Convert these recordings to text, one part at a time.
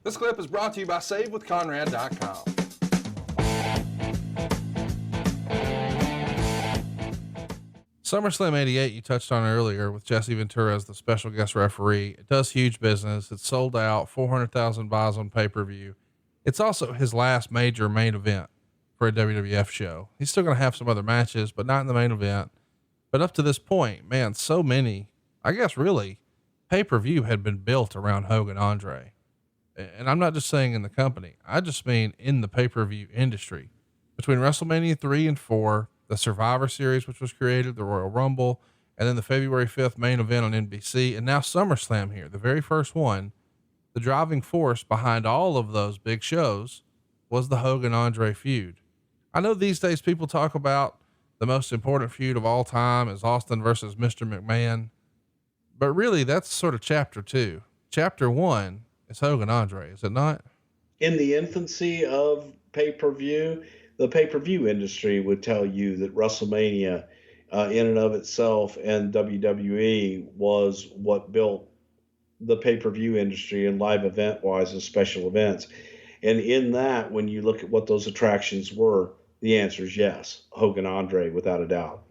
This clip is brought to you by SaveWithConrad.com. SummerSlam 88, you touched on earlier with Jesse Ventura as the special guest referee. It does huge business. It's sold out, 400,000 buys on pay-per-view. It's also his last major main event for a WWF show. He's still going to have some other matches, but not in the main event. But up to this point, man, so many, I guess really, pay-per-view had been built around Hogan Andre. And I'm not just saying in the company, I just mean in the pay-per-view industry. Between WrestleMania 3 and 4, the Survivor Series, which was created, the Royal Rumble, and then the February 5th main event on NBC, and now SummerSlam here, the very first one, the driving force behind all of those big shows was the Hogan Andre feud. I know these days people talk about the most important feud of all time is Austin versus Mr. McMahon, but really that's sort of chapter 2. Chapter 1 is Hogan Andre, is it not? In the infancy of pay-per-view, the pay-per-view industry would tell you that WrestleMania in and of itself and WWE was what built the pay-per-view industry and live event wise and special events. And in that, when you look at what those attractions were, the answer is yes, Hogan Andre, without a doubt.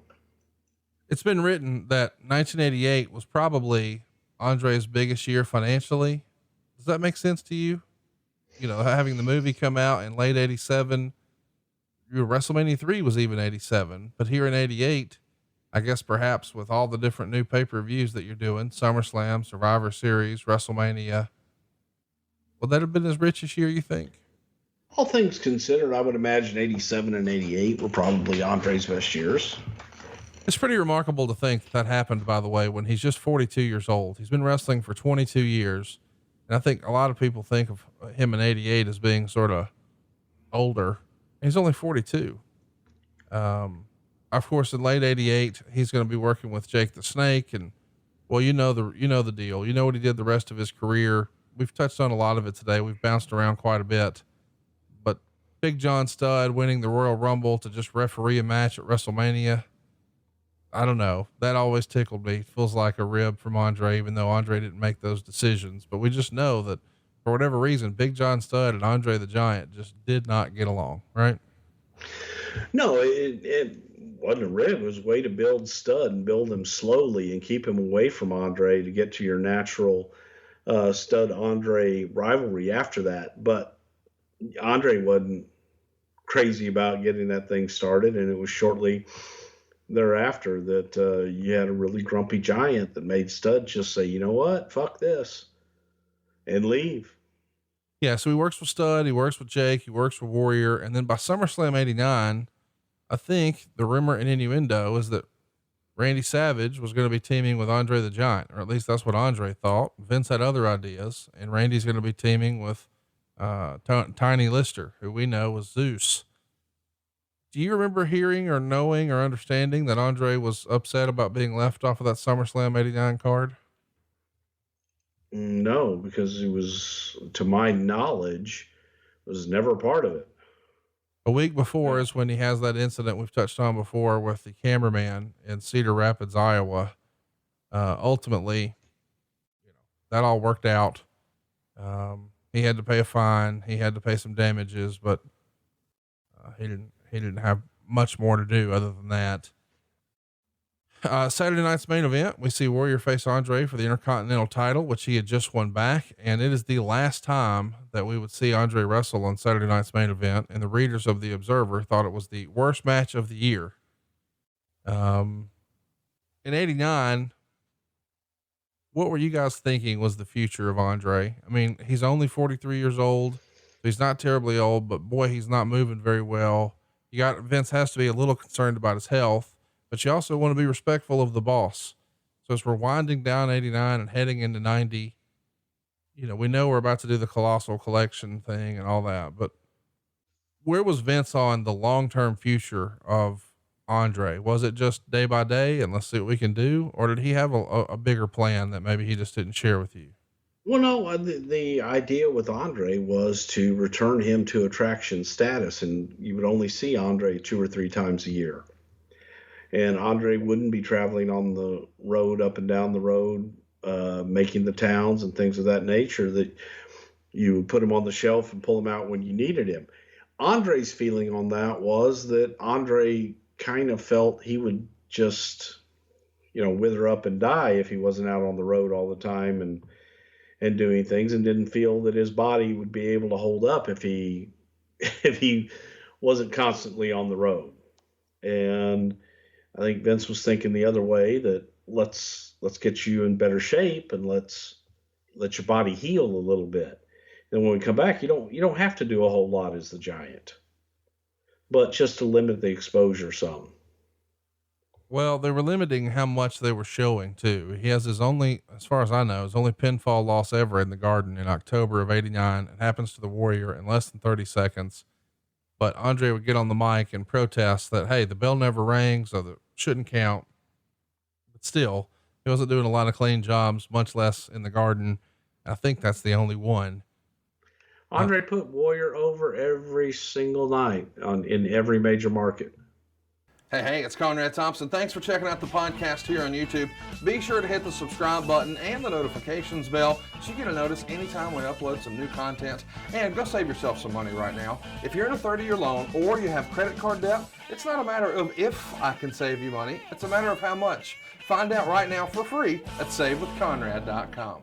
It's been written that 1988 was probably Andre's biggest year financially. Does that make sense to you? You know, having the movie come out in late 87, WrestleMania 3 was even 87, but here in 88, I guess perhaps with all the different new pay-per-views that you're doing, SummerSlam, Survivor Series, WrestleMania, would that have been his richest year, you think? All things considered, I would imagine 87 and 88 were probably Andre's best years. It's pretty remarkable to think that happened, by the way, when he's just 42 years old. He's been wrestling for 22 years. And I think a lot of people think of him in 88 as being sort of older. He's only 42. Of course, in late 88, he's going to be working with Jake the Snake. And well, you know the deal, you know what he did the rest of his career. We've touched on a lot of it today. We've bounced around quite a bit, but Big John Studd winning the Royal Rumble to just referee a match at WrestleMania. I don't know. That always tickled me. It feels like a rib from Andre, even though Andre didn't make those decisions, but we just know that for whatever reason, Big John Studd and Andre the Giant just did not get along. Right? No, it wasn't a rib. It was a way to build Studd and build him slowly and keep him away from Andre to get to your natural Studd Andre rivalry after that. But Andre wasn't crazy about getting that thing started. And it was shortly thereafter that you had a really grumpy Giant that made Studd just say, you know what, fuck this, and leave. Yeah. So he works with Studd, he works with Jake, he works with Warrior. And then by SummerSlam 89, I think the rumor and innuendo is that Randy Savage was going to be teaming with Andre the Giant, or at least that's what Andre thought. Vince had other ideas, and Randy's going to be teaming with Tiny Lister, who we know was Zeus. Do you remember hearing or knowing or understanding that Andre was upset about being left off of that SummerSlam 89 card? No, because he was, to my knowledge, was never a part of it. A week before is when he has that incident we've touched on before with the cameraman in Cedar Rapids, Iowa. Ultimately, that all worked out. He had to pay a fine. He had to pay some damages, but he didn't have much more to do other than that. Saturday night's main event, we see Warrior face Andre for the Intercontinental title, which he had just won back. And it is the last time that we would see Andre wrestle on Saturday night's main event. And the readers of the Observer thought it was the worst match of the year. In 89, what were you guys thinking was the future of Andre? I mean, he's only 43 years old. So he's not terribly old, but boy, he's not moving very well. Vince has to be a little concerned about his health, but you also want to be respectful of the boss. So as we're winding down 89 and heading into 90, we know we're about to do the Colossal Collection thing and all that, but where was Vince on the long-term future of Andre? Was it just day by day and let's see what we can do? Or did he have a bigger plan that maybe he just didn't share with you? Well, no, the idea with Andre was to return him to attraction status, and you would only see Andre 2 or 3 times a year. And Andre wouldn't be traveling on the road, up and down the road, making the towns and things of that nature that You put him on the shelf and pull him out when you needed him. Andre's feeling on that was that Andre kind of felt he would just, wither up and die if he wasn't out on the road all the time and doing things, and didn't feel that his body would be able to hold up if he wasn't constantly on the road. And I think Vince was thinking the other way, that let's get you in better shape and let's let your body heal a little bit. And when we come back, you don't have to do a whole lot as the Giant, but just to limit the exposure some. Well, they were limiting how much they were showing too. He has his only, as far as I know, his only pinfall loss ever in the Garden in October of '89. It happens to the Warrior in less than 30 seconds. But Andre would get on the mic and protest that, hey, the bell never rang, so that shouldn't count. But still, he wasn't doing a lot of clean jobs, much less in the Garden. I think that's the only one. Andre put Warrior over every single night in every major market. Hey, it's Conrad Thompson. Thanks for checking out the podcast here on YouTube. Be sure to hit the subscribe button and the notifications bell so you get a notice anytime we upload some new content. And go save yourself some money right now. If you're in a 30-year loan or you have credit card debt, it's not a matter of if I can save you money. It's a matter of how much. Find out right now for free at SaveWithConrad.com.